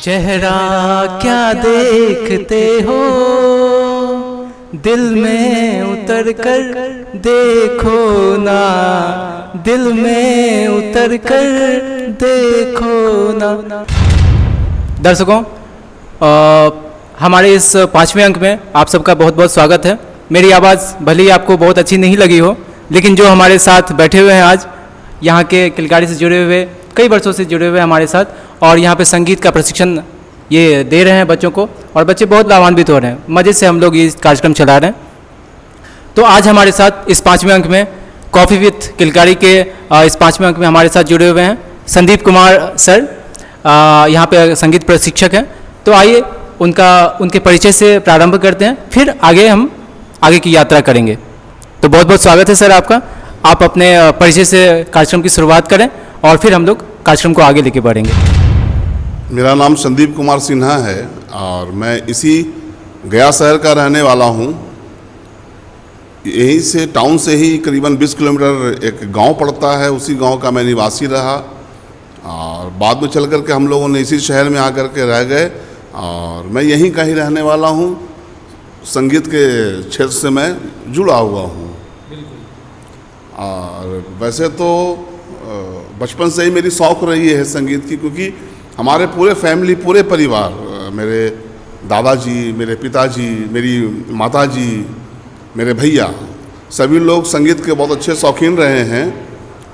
चेहरा क्या देखते हो, दिल में उतर कर देखो ना, दिल में उतर कर देखो ना। दर्शकों, हमारे इस 5वें अंक में आप सबका बहुत बहुत स्वागत है। मेरी आवाज़ भले ही आपको बहुत अच्छी नहीं लगी हो, लेकिन जो हमारे साथ बैठे हुए हैं आज, यहाँ के किलकारी से जुड़े हुए, कई वर्षों से जुड़े हुए हमारे साथ, और यहाँ पे संगीत का प्रशिक्षण ये दे रहे हैं बच्चों को, और बच्चे बहुत लाभान्वित हो रहे हैं। मज़े से हम लोग ये कार्यक्रम चला रहे हैं। तो आज हमारे साथ इस 5वें अंक में कॉफ़ी विथ किलकारी के इस 5वें अंक में हमारे साथ जुड़े हुए हैं संदीप कुमार सर, यहाँ पे संगीत प्रशिक्षक हैं। तो आइए उनके परिचय से प्रारंभ करते हैं, फिर आगे की यात्रा करेंगे। तो बहुत बहुत स्वागत है सर आपका। आप अपने परिचय से कार्यक्रम की शुरुआत करें और फिर हम लोग कार्यक्रम को आगे लेके बढ़ेंगे। मेरा नाम संदीप कुमार सिन्हा है और मैं इसी गया शहर का रहने वाला हूँ। यहीं से टाउन से ही करीबन 20 किलोमीटर एक गांव पड़ता है, उसी गांव का मैं निवासी रहा और बाद में चल कर के हम लोगों ने इसी शहर में आकर के रह गए और मैं यहीं का ही रहने वाला हूँ। संगीत के क्षेत्र से मैं जुड़ा हुआ हूँ और वैसे तो बचपन से ही मेरी शौक़ रही है संगीत की, क्योंकि हमारे पूरे फैमिली, पूरे परिवार, मेरे दादाजी, मेरे पिताजी, मेरी माताजी, मेरे भैया, सभी लोग संगीत के बहुत अच्छे शौकीन रहे हैं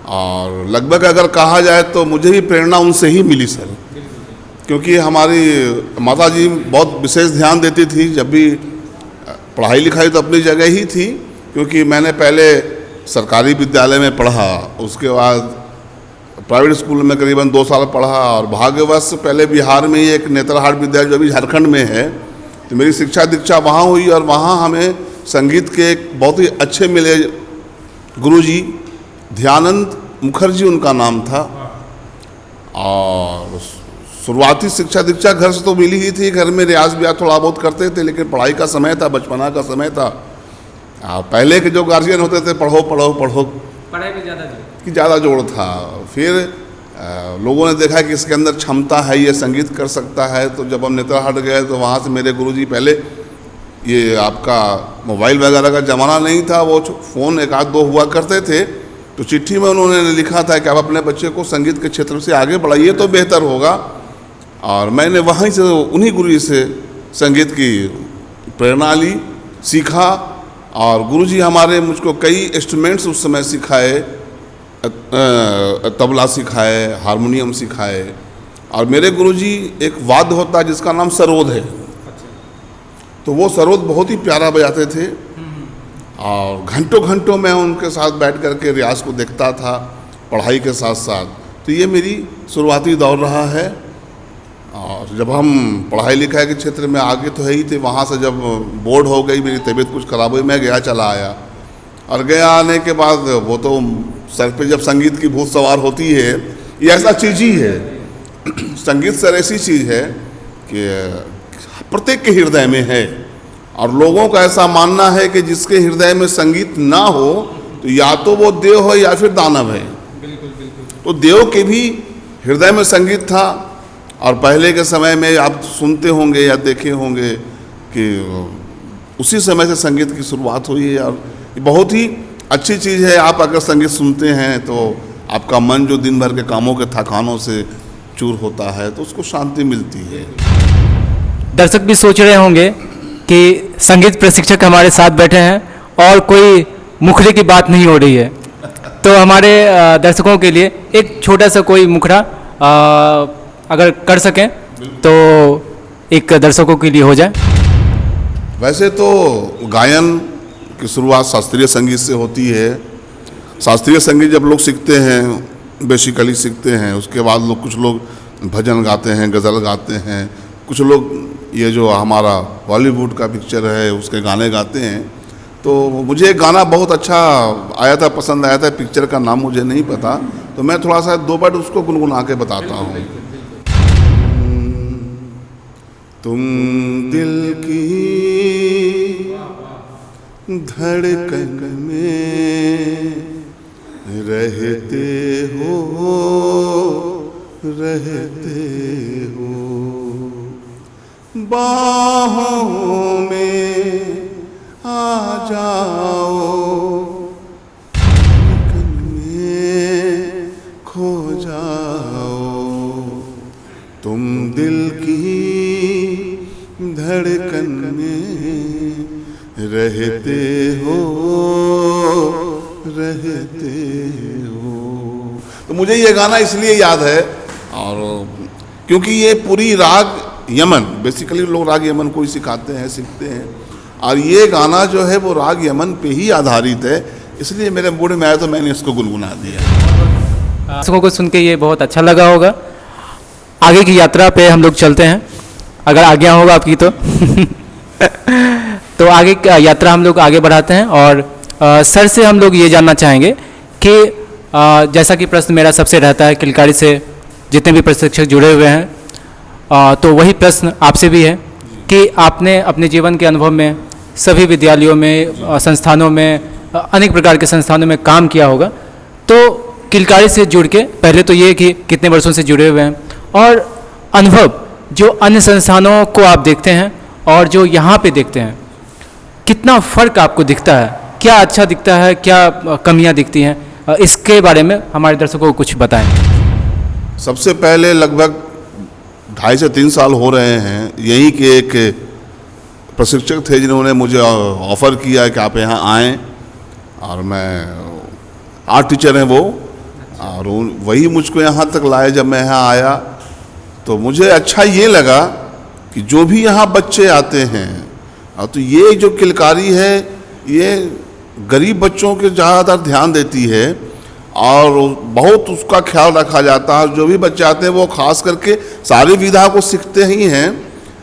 और लगभग अगर कहा जाए तो मुझे ही प्रेरणा उनसे ही मिली सर, क्योंकि हमारी माताजी बहुत विशेष ध्यान देती थी। जब भी पढ़ाई लिखाई तो अपनी जगह ही थी, क्योंकि मैंने पहले सरकारी विद्यालय में पढ़ा, उसके बाद प्राइवेट स्कूल में करीबन 2 साल पढ़ा और भाग्यवश पहले बिहार में ही एक नेतरहाट विद्यालय जो भी झारखंड में है, तो मेरी शिक्षा दीक्षा वहाँ हुई और वहाँ हमें संगीत के एक बहुत ही अच्छे मिले गुरुजी, ध्यानंद मुखर्जी उनका नाम था। और शुरुआती शिक्षा दीक्षा घर से तो मिली ही थी, घर में रियाज ब्याज थोड़ा बहुत करते थे, लेकिन पढ़ाई का समय था, बचपना का समय था। पहले के जो गार्जियन होते थे, पढ़ो पढ़ो पढ़ो, पढ़ाई पे ज़्यादा जोड़ था। फिर लोगों ने देखा कि इसके अंदर क्षमता है, ये संगीत कर सकता है। तो जब हम नेतरहाट गए तो वहाँ से मेरे गुरुजी, पहले ये आपका मोबाइल वगैरह का ज़माना नहीं था, वो फ़ोन 1-2 हुआ करते थे, तो चिट्ठी में उन्होंने लिखा था कि आप अपने बच्चे को संगीत के क्षेत्र से आगे बढ़ाइए तो बेहतर होगा। और मैंने वहीं से उन्हीं गुरुजी से संगीत की प्रेरणा ली, सीखा और गुरुजी हमारे मुझको कई इंस्ट्रूमेंट्स उस समय सिखाए, तबला सिखाए, हारमोनियम सिखाए। और मेरे गुरुजी एक वाद्य होता है जिसका नाम सरोद है, तो वो सरोद बहुत ही प्यारा बजाते थे और घंटों घंटों मैं उनके साथ बैठ कर के रियाज को देखता था पढ़ाई के साथ साथ। तो ये मेरी शुरुआती दौर रहा है। और जब हम पढ़ाई लिखाई के क्षेत्र में आगे तो है ही थे, वहाँ से जब बोर्ड हो गई, मेरी तबीयत कुछ ख़राब हुई, मैं गया चला आया। और गया आने के बाद वो तो सर पे जब संगीत की भूत सवार होती है, ये ऐसा चीज़ ही है, संगीत सर ऐसी चीज़ है कि प्रत्येक के हृदय में है। और लोगों का ऐसा मानना है कि जिसके हृदय में संगीत ना हो तो या तो वो देव हो या फिर दानव है। तो देव के भी हृदय में संगीत था। और पहले के समय में आप सुनते होंगे या देखे होंगे कि उसी समय से संगीत की शुरुआत हुई है। और बहुत ही अच्छी चीज़ है, आप अगर संगीत सुनते हैं तो आपका मन जो दिन भर के कामों के थकानों से चूर होता है तो उसको शांति मिलती है। दर्शक भी सोच रहे होंगे कि संगीत प्रशिक्षक हमारे साथ बैठे हैं और कोई मुखड़े की बात नहीं हो रही है, तो हमारे दर्शकों के लिए एक छोटा सा कोई मुखड़ा अगर कर सकें तो एक दर्शकों के लिए हो जाए। वैसे तो गायन की शुरुआत शास्त्रीय संगीत से होती है। शास्त्रीय संगीत जब लोग सीखते हैं, बेसिकली सीखते हैं, उसके बाद लोग, कुछ लोग भजन गाते हैं, गज़ल गाते हैं, कुछ लोग ये जो हमारा बॉलीवुड का पिक्चर है उसके गाने गाते हैं। तो मुझे एक गाना बहुत अच्छा आया था, पसंद आया था, पिक्चर का नाम मुझे नहीं पता, तो मैं थोड़ा सा 2 बार उसको गुनगुना के बताता हूँ। तुम दिल की धड़कन में रहते हो बाहों में आ जाओ, धड़कन में खो जाओ, तुम दिल की धड़कन में रहते हो, रहते हो। तो मुझे ये गाना इसलिए याद है, और क्योंकि ये पूरी राग यमन, बेसिकली लोग राग यमन को ही सिखाते हैं, सीखते हैं, और ये गाना जो है वो राग यमन पे ही आधारित है, इसलिए मेरे मूड में आया तो मैंने इसको गुनगुना दिया। दर्शकों को सुन के ये बहुत अच्छा लगा होगा। आगे की यात्रा पे हम लोग चलते हैं, अगर आज्ञा होगा आपकी तो तो आगे की यात्रा हम लोग आगे बढ़ाते हैं। और सर से हम लोग ये जानना चाहेंगे कि जैसा कि प्रश्न मेरा सबसे रहता है, किलकारी से जितने भी प्रशिक्षक जुड़े हुए हैं, तो वही प्रश्न आपसे भी है कि आपने अपने जीवन के अनुभव में सभी विद्यालयों में, संस्थानों में, अनेक प्रकार के संस्थानों में काम किया होगा, तो किलकारी से जुड़ के पहले तो ये कि कितने वर्षों से जुड़े हुए हैं, और अनुभव जो अन्य संस्थानों को आप देखते हैं और जो यहाँ पे देखते हैं, कितना फ़र्क आपको दिखता है, क्या अच्छा दिखता है, क्या कमियाँ दिखती हैं, इसके बारे में हमारे दर्शकों को कुछ बताएं। सबसे पहले लगभग 2.5 से 3 साल हो रहे हैं, यहीं के एक प्रशिक्षक थे जिन्होंने मुझे ऑफ़र किया कि आप यहाँ आएँ, और मैं आर्ट टीचर हैं वो, और वही मुझको यहाँ तक लाए। जब मैं यहाँ आया तो मुझे अच्छा ये लगा कि जो भी यहाँ बच्चे आते हैं, तो ये जो किलकारी है ये गरीब बच्चों के ज़्यादातर ध्यान देती है, और बहुत उसका ख्याल रखा जाता है। जो भी बच्चे आते हैं वो खास करके सारी विधा को सीखते ही हैं,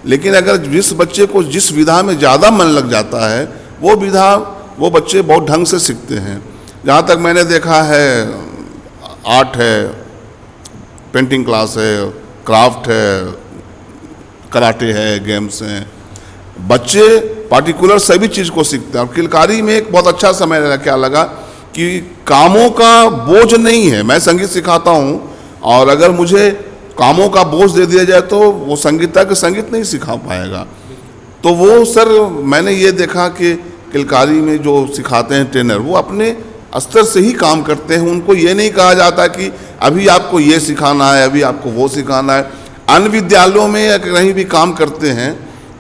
लेकिन अगर जिस बच्चे को जिस विधा में ज़्यादा मन लग जाता है वो विधा वो बच्चे बहुत ढंग से सीखते हैं। जहाँ तक मैंने देखा है, आर्ट है, पेंटिंग क्लास है, क्राफ्ट है, कराटे है, गेम्स हैं, बच्चे पार्टिकुलर सभी चीज़ को सीखते हैं। और किलकारी में एक बहुत अच्छा समय क्या लगा कि कामों का बोझ नहीं है। मैं संगीत सिखाता हूँ, और अगर मुझे कामों का बोझ दे दिया जाए तो वो संगीतज्ञ संगीत नहीं सिखा पाएगा। तो वो सर मैंने ये देखा कि किलकारी में जो सिखाते हैं ट्रेनर, वो अपने स्तर से ही काम करते हैं। उनको ये नहीं कहा जाता कि अभी आपको ये सिखाना है, अभी आपको वो सिखाना है। अन्य विद्यालयों में या कहीं भी काम करते हैं,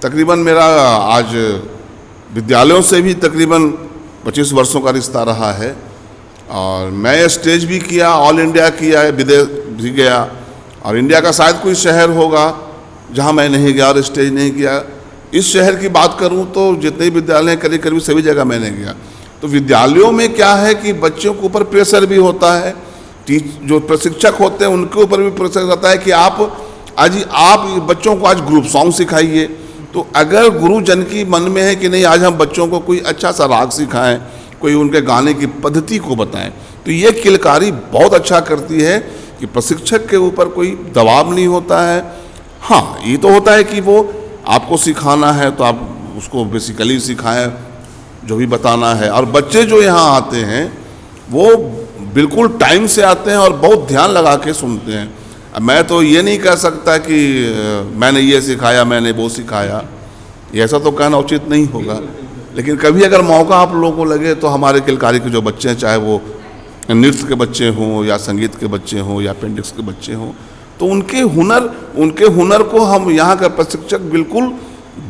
तकरीबन मेरा आज विद्यालयों से भी तकरीबन 25 वर्षों का रिश्ता रहा है, और मैं स्टेज भी किया, ऑल इंडिया किया है, विदेश भी गया, और इंडिया का शायद कोई शहर होगा जहां मैं नहीं गया और स्टेज नहीं किया। इस शहर की बात करूं तो जितने विद्यालय हैं करीब करीब सभी जगह मैंने गया। तो विद्यालयों में क्या है कि बच्चों के ऊपर प्रेशर भी होता है, जो प्रशिक्षक होते हैं उनके ऊपर भी प्रेशर रहता है कि आप बच्चों को आज ग्रुप सॉन्ग सिखाइए। तो अगर गुरुजन की मन में है कि नहीं आज हम बच्चों को कोई अच्छा सा राग सिखाएं, कोई उनके गाने की पद्धति को बताएं, तो ये किलकारी बहुत अच्छा करती है कि प्रशिक्षक के ऊपर कोई दबाव नहीं होता है। हाँ, ये तो होता है कि वो आपको सिखाना है तो आप उसको बेसिकली सिखाएं, जो भी बताना है। और बच्चे जो यहाँ आते हैं वो बिल्कुल टाइम से आते हैं और बहुत ध्यान लगा के सुनते हैं। मैं तो ये नहीं कह सकता कि मैंने ये सिखाया, मैंने वो सिखाया, ऐसा तो कहना उचित नहीं होगा। लेकिन कभी अगर मौका आप लोगों को लगे तो हमारे किलकारी के जो बच्चे हैं, चाहे वो नृत्य के बच्चे हों या संगीत के बच्चे हों या पेंटिंग्स के बच्चे हों, तो उनके हुनर को हम यहाँ का प्रशिक्षक बिल्कुल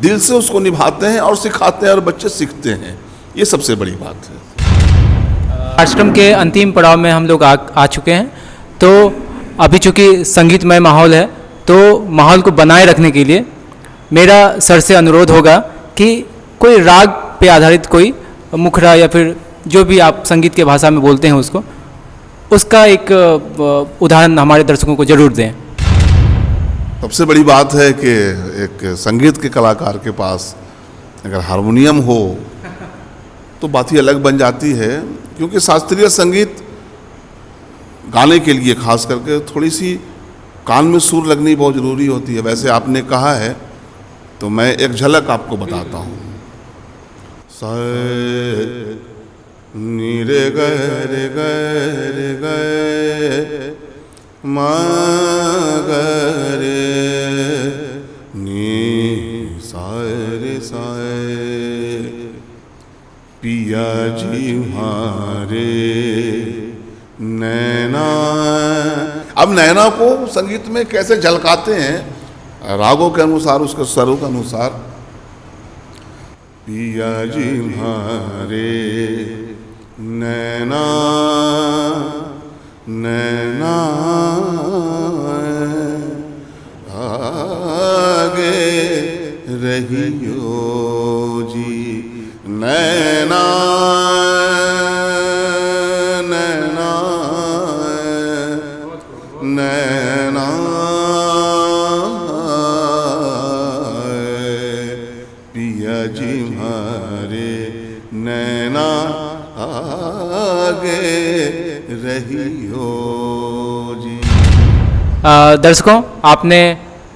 दिल से उसको निभाते हैं और सिखाते हैं, और बच्चे सीखते हैं। ये सबसे बड़ी बात है। आश्रम के अंतिम पड़ाव में हम लोग आ चुके हैं। तो अभी चूँकि संगीतमय माहौल है, तो माहौल को बनाए रखने के लिए मेरा सर से अनुरोध होगा कि कोई राग पे आधारित कोई मुखड़ा या फिर जो भी आप संगीत के भाषा में बोलते हैं उसका एक उदाहरण हमारे दर्शकों को जरूर दें। सबसे बड़ी बात है कि एक संगीत के कलाकार के पास अगर हारमोनियम हो तो बात ही अलग बन जाती है, क्योंकि शास्त्रीय संगीत गाने के लिए खास करके थोड़ी सी कान में सुर लगनी बहुत ज़रूरी होती है। वैसे आपने कहा है तो मैं एक झलक आपको बताता हूँ। सा नी रे ग रे ग रे ग मा ग रे नी साए, पिया जी हमारे नैना। अब नैना को संगीत में कैसे झलकाते हैं रागों के अनुसार, उसके स्वरों के अनुसार। पिया जी हमारे नैना नैना आगे रहियो जी, नैना नैना नैना पिया जी हमारे नैना आगे रहियो जी। दर्शकों, आपने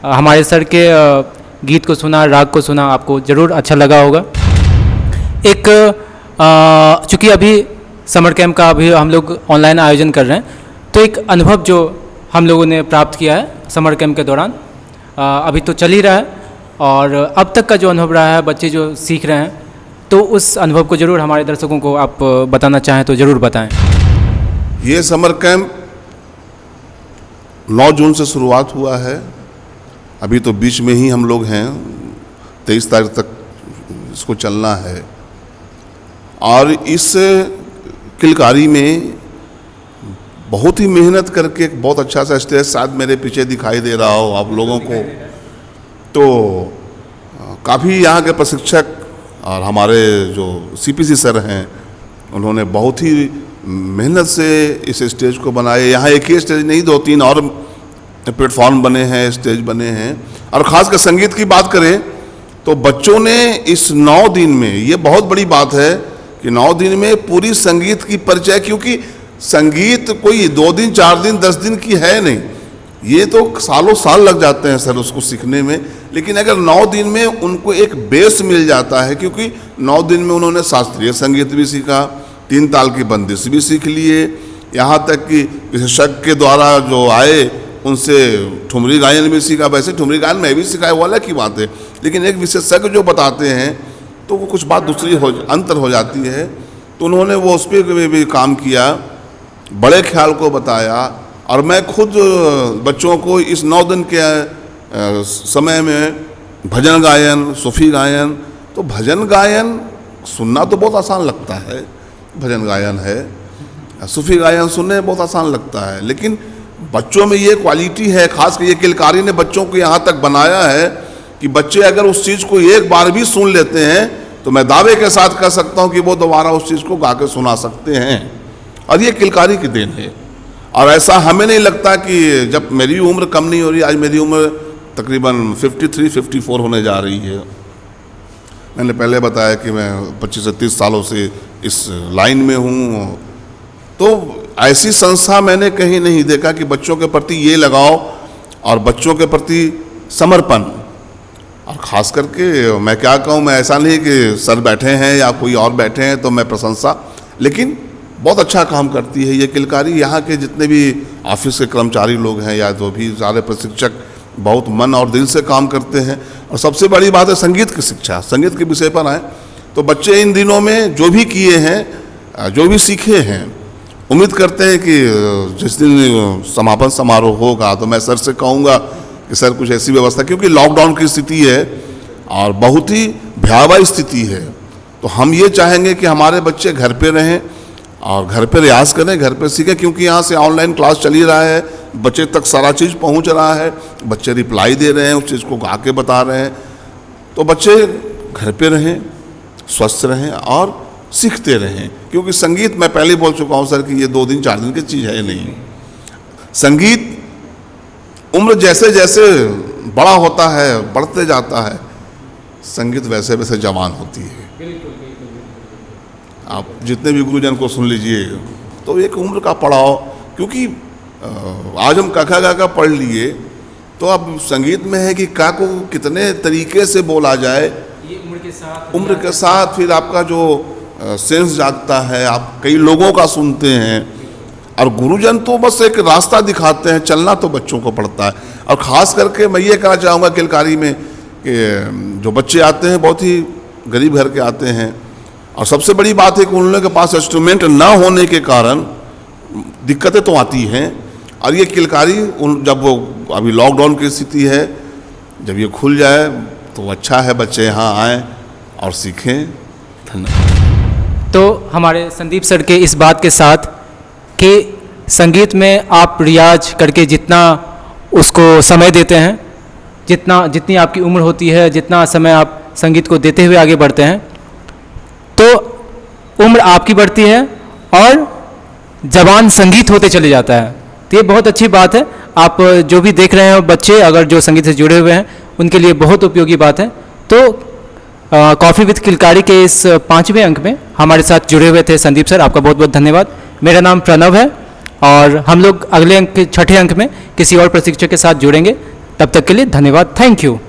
हमारे सर के गीत को सुना, राग को सुना, आपको ज़रूर अच्छा लगा होगा। एक चूँकि अभी समर कैंप का अभी हम लोग ऑनलाइन आयोजन कर रहे हैं, तो एक अनुभव जो हम लोगों ने प्राप्त किया है समर कैंप के दौरान, अभी तो चल ही रहा है, और अब तक का जो अनुभव रहा है, बच्चे जो सीख रहे हैं, तो उस अनुभव को ज़रूर हमारे दर्शकों को आप बताना चाहें तो ज़रूर बताएं। ये समर कैंप 9 जून से शुरुआत हुआ है। अभी तो बीच में ही हम लोग हैं, 23 तारीख तक इसको चलना है। और इस किलकारी में बहुत ही मेहनत करके एक बहुत अच्छा सा स्टेज शायद मेरे पीछे दिखाई दे रहा हो आप लोगों को, तो काफ़ी यहाँ के प्रशिक्षक और हमारे जो CPC सर हैं, उन्होंने बहुत ही मेहनत से इस स्टेज को बनाए। यहाँ एक ही स्टेज नहीं, 2-3 और प्लेटफॉर्म बने हैं, स्टेज बने हैं। और ख़ास कर संगीत की बात करें तो बच्चों ने इस 9 दिन में, ये बहुत बड़ी बात है कि 9 दिन में पूरी संगीत की परिचय, क्योंकि संगीत कोई 2 दिन 4 दिन 10 दिन की है नहीं, ये तो सालों साल लग जाते हैं सर उसको सीखने में। लेकिन अगर 9 दिन में उनको एक बेस मिल जाता है, क्योंकि 9 दिन में उन्होंने शास्त्रीय संगीत भी सीखा, 3 ताल की बंदिश भी सीख लिए, यहाँ तक कि विशेषज्ञ के द्वारा जो आए उनसे ठुमरी गायन भी सीखा। वैसे ठुमरी गायन मैं भी सिखाया, वो अलग की बात है, लेकिन एक विशेषज्ञ जो बताते हैं तो वो कुछ बात दूसरी अंतर हो जाती है। तो उन्होंने वो उस पर भी काम किया, बड़े ख्याल को बताया। और मैं खुद बच्चों को इस 9 दिन के समय में भजन गायन, सूफी गायन, तो भजन गायन सुनना तो बहुत आसान लगता है, भजन गायन है, सूफी गायन सुनने बहुत आसान लगता है, लेकिन बच्चों में ये क्वालिटी है, खास कर ये किलकारी ने बच्चों को यहाँ तक बनाया है कि बच्चे अगर उस चीज़ को एक बार भी सुन लेते हैं तो मैं दावे के साथ कह सकता हूँ कि वो दोबारा उस चीज़ को गा के सुना सकते हैं। और ये किलकारी की देन है। और ऐसा हमें नहीं लगता कि जब मेरी उम्र कम नहीं हो रही, आज मेरी उम्र तकरीबन 53-54 होने जा रही है। मैंने पहले बताया कि मैं 25 से 30 सालों से इस लाइन में हूँ, तो ऐसी संस्था मैंने कहीं नहीं देखा कि बच्चों के प्रति ये लगाओ और बच्चों के प्रति समर्पण। और ख़ास करके मैं क्या कहूँ, मैं ऐसा नहीं कि सर बैठे हैं या कोई और बैठे हैं तो मैं प्रशंसा, लेकिन बहुत अच्छा काम करती है ये किलकारी। यहाँ के जितने भी ऑफिस के कर्मचारी लोग हैं या जो भी सारे प्रशिक्षक बहुत मन और दिल से काम करते हैं। और सबसे बड़ी बात है संगीत की शिक्षा। संगीत के विषय पर आए तो बच्चे इन दिनों में जो भी किए हैं, जो भी सीखे हैं, उम्मीद करते हैं कि जिस दिन समापन समारोह होगा तो मैं सर से कहूँगा कि सर कुछ ऐसी व्यवस्था, क्योंकि लॉकडाउन की स्थिति है और बहुत ही भयावह स्थिति है, तो हम ये चाहेंगे कि हमारे बच्चे घर पे रहें और घर पे रियाज करें, घर पे सीखें, क्योंकि यहाँ से ऑनलाइन क्लास चल ही रहा है, बच्चे तक सारा चीज़ पहुँच रहा है, बच्चे रिप्लाई दे रहे हैं, उस चीज़ को गा के बता रहे हैं। तो बच्चे घर पे रहें, स्वस्थ रहें और सीखते रहें, क्योंकि संगीत मैं पहले बोल चुका हूँ सर कि ये 2 दिन 4 दिन की चीज़ है नहीं। संगीत उम्र जैसे जैसे बड़ा होता है, बढ़ते जाता है, संगीत वैसे वैसे जवान होती है। आप जितने भी गुरुजन को सुन लीजिए तो एक उम्र का पड़ाव, क्योंकि आज हम काका काका पढ़ लिए तो अब संगीत में है कि का को कितने तरीके से बोला जाए, ये उम्र के साथ फिर आपका जो सेंस जागता है, आप कई लोगों का सुनते हैं। और गुरुजन तो बस एक रास्ता दिखाते हैं, चलना तो बच्चों को पड़ता है। और ख़ास करके मैं ये कहना चाहूँगा किलकारी में कि जो बच्चे आते हैं बहुत ही गरीब घर के आते हैं, और सबसे बड़ी बात है कि उन लोगों के पास इंस्ट्रूमेंट ना होने के कारण दिक्कतें तो आती हैं। और ये किलकारी जब वो अभी लॉकडाउन की स्थिति है, जब ये खुल जाए तो अच्छा है, बच्चे यहाँ आएँ और सीखें। धन्यवाद। तो हमारे संदीप सर के इस बात के साथ कि संगीत में आप रियाज करके जितना उसको समय देते हैं, जितनी आपकी उम्र होती है, जितना समय आप संगीत को देते हुए आगे बढ़ते हैं, तो उम्र आपकी बढ़ती है और जवान संगीत होते चले जाता है। तो ये बहुत अच्छी बात है। आप जो भी देख रहे हैं बच्चे अगर जो संगीत से जुड़े हुए हैं उनके लिए बहुत उपयोगी बात है। तो कॉफ़ी विद किलकारी के इस 5वें अंक में हमारे साथ जुड़े हुए थे संदीप सर, आपका बहुत बहुत धन्यवाद। मेरा नाम प्रणव है और हम लोग अगले अंक के 6ठे अंक में किसी और प्रशिक्षक के साथ जुड़ेंगे। तब तक के लिए धन्यवाद। Thank you.